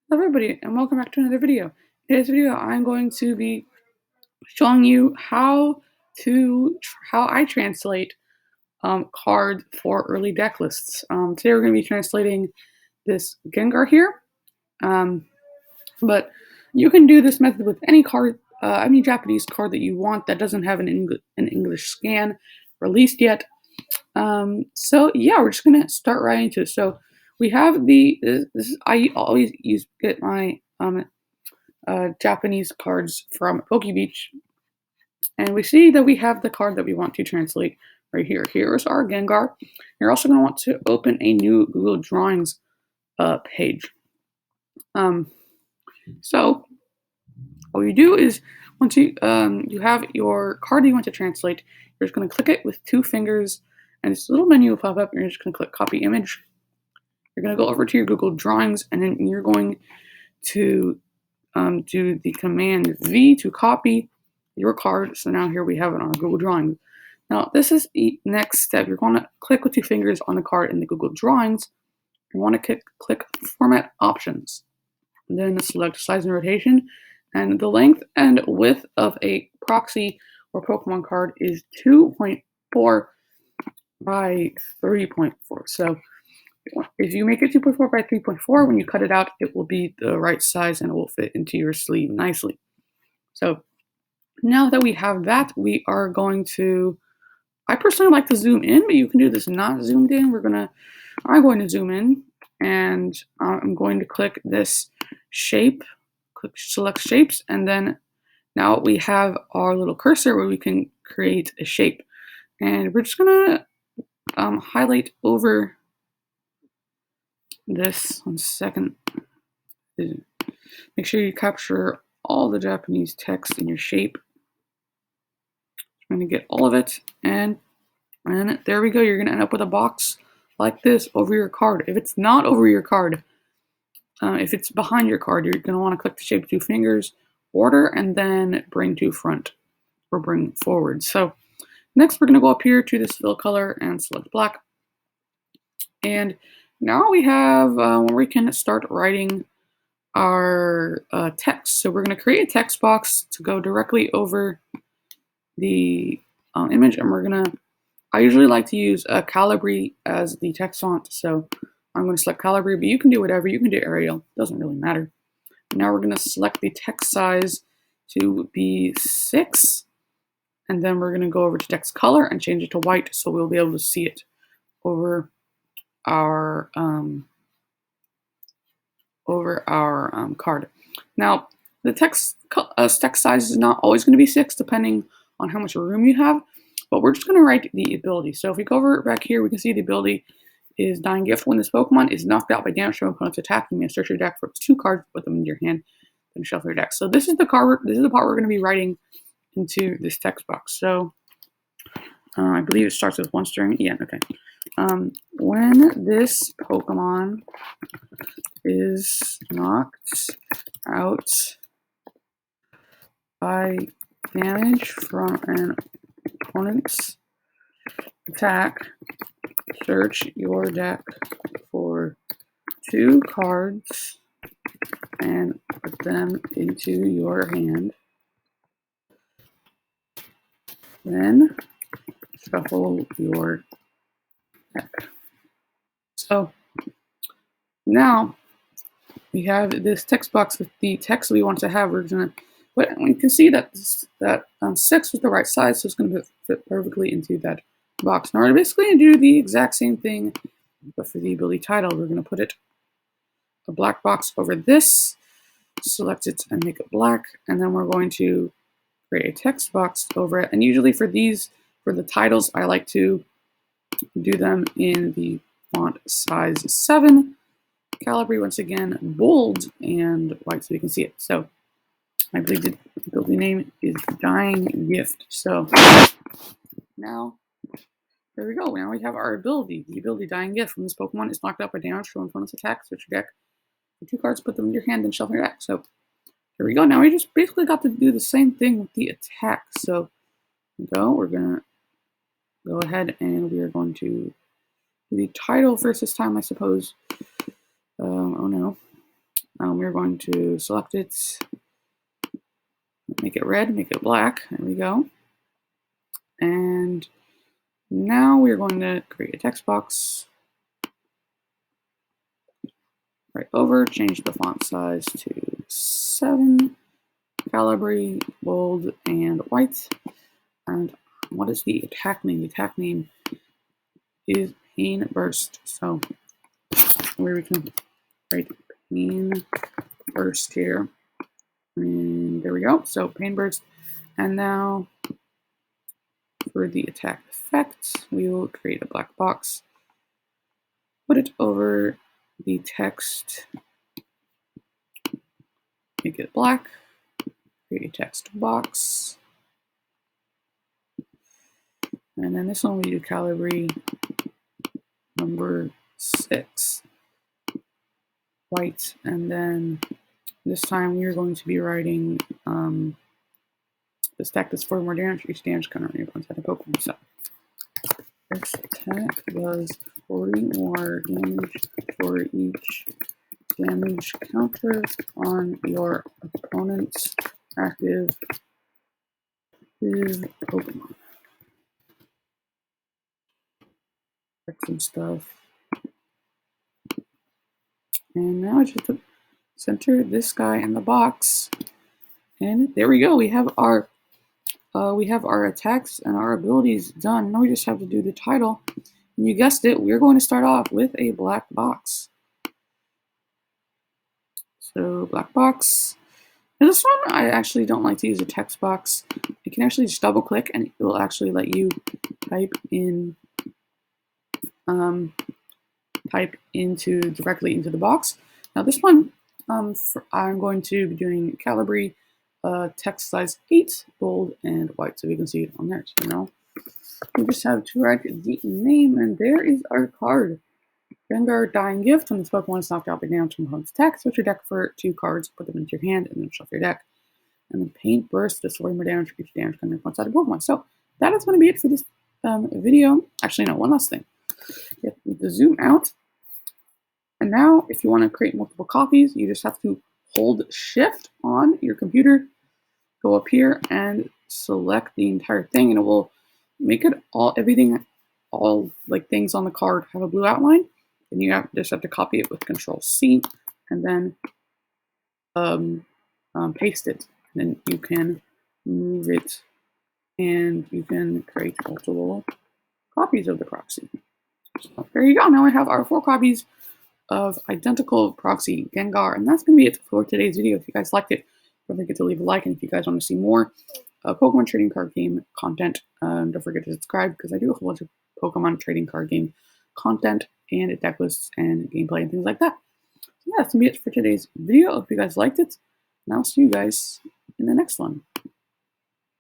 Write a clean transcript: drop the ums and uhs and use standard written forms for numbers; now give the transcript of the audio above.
Hello everybody and welcome back to another video. In today's video I'm going to be showing you how I translate cards for early deck lists. Today we're going to be translating this Gengar here, um, but you can do this method with any card, any Japanese card that you want that doesn't have an English scan released yet. So yeah, we're just going to start right into it. So we have I always get my Japanese cards from Poke Beach, and we see that we have the card that we want to translate right here. Here's our Gengar. You're also going to want to open a new Google Drawings page. So what you do is once you have your card that you want to translate, you're just going to click it with two fingers, and this little menu will pop up, and you're just going to click Copy Image. You're going to go over to your Google Drawings, and then you're going to do the command V to copy your card. So now here we have it on our Google Drawings. Now this is the next step. You're going to click with two fingers on the card in the Google Drawings. You want to click Format Options. And then select Size and Rotation. And the length and width of a proxy or Pokemon card is 2.4 by 3.4. So if you make it 2.4 by 3.4, when you cut it out, it will be the right size and it will fit into your sleeve nicely. So now that we have that, we are going to, I personally like to zoom in, but you can do this not zoomed in. I'm going to zoom in, and I'm going to click this shape, click select shapes, and then now we have our little cursor where we can create a shape. And we're just gonna highlight over this 1 second. Make sure you capture all the Japanese text in your shape. I'm going to get all of it, and there we go. You're going to end up with a box like this over your card. If it's not over your card, if it's behind your card, you're going to want to click the shape with two fingers, order, and then bring to front or bring forward. So next we're going to go up here to this fill color and select black. And now we have where we can start writing our text. So we're going to create a text box to go directly over the image, and I usually like to use Calibri as the text font, so I'm going to select Calibri, but you can do whatever. You can do Arial, doesn't really matter. Now we're going to select the text size to be 6, and then we're going to go over to text color and change it to white, so we'll be able to see it over our card. Now the text size is not always going to be 6, depending on how much room you have, but we're just going to write the ability. So if we go over back here, we can see the ability is Dying Gift. When this Pokemon is knocked out by damage from opponent's attack, you may search your deck for 2 cards, put them in your hand, then shuffle your deck. So this is the part we're going to be writing into this text box. So I believe it starts with 1 string. Yeah, okay. When this Pokemon is knocked out by damage from an opponent's attack, search your deck for 2 cards and put them into your hand. Then shuffle your deck. So now we have this text box with the text we want to have. But you can see that 6 was the right size, so it's going to fit perfectly into that box. Now we're basically going to do the exact same thing, but for the ability title, we're going to put a black box over this, select it and make it black, and then we're going to create a text box over it. And usually for the titles, I like to do them in the font size 7. Calibri, once again, bold and white so you can see it. So I believe the ability name is Dying Gift. So now, there we go. Now we have our ability, the ability Dying Gift. When this Pokemon is knocked out by damage from opponent's attack, search your deck for 2 cards, put them in your hand, then shuffle your deck. So here we go. Now we just basically got to do the same thing with the attack. So we're going to go ahead and we are going to do the title first this time, I suppose. Oh no. We're going to select it, make it red, make it black. There we go. And now we're going to create a text box. Right over, change the font size to 7, Calibri, bold, and white. And what is the attack name? The attack name is Pain Burst. So where we can write Pain Burst here. And there we go. So Pain Burst. And now for the attack effect, we will create a black box. Put it over the text. Make it black. Create a text box. And then this one we do Calibri number 6. White. And then this time we are going to be writing this attack does 4 more damage. Each damage counter on your opponent's Pokemon. So this attack does 40 more damage for each damage counter on your opponent's active Pokemon. Check some stuff. And now I just have to center this guy in the box. And there we go. We have our attacks and our abilities done. Now we just have to do the title. And you guessed it, we're going to start off with a black box. So black box. And this one, I actually don't like to use a text box. You can actually just double click and it will actually let you type directly into the box. Now this one, I'm going to be doing Calibri text size 8, bold, and white, so you can see it on there. So now we just have to write the name, and there is our card. Gengar Dying Gift. When this Pokemon is knocked out by damage from opponent's attack, switch your deck for 2 cards, put them into your hand, and then shuffle your deck. And then Paint Burst does 40 more damage for each damage coming from outside of Pokemon. So that is going to be it for this video. Actually, no, one last thing. You have to zoom out. And now, if you want to create multiple copies, you just have to hold Shift on your computer, go up here, and select the entire thing, and it will make it all like things on the card have a blue outline. And you just have to copy it with Control C, and then paste it. And then you can move it, and you can create multiple copies of the proxy. So there you go. Now I have our 4 copies of identical proxy Gengar, and that's going to be it for today's video. If you guys liked it, don't forget to leave a like, and if you guys want to see more Pokemon trading card game content, don't forget to subscribe, because I do a whole bunch of Pokemon trading card game content and deck lists and gameplay and things like that. So yeah, that's going to be it for today's video. If you guys liked it, and I'll see you guys in the next one.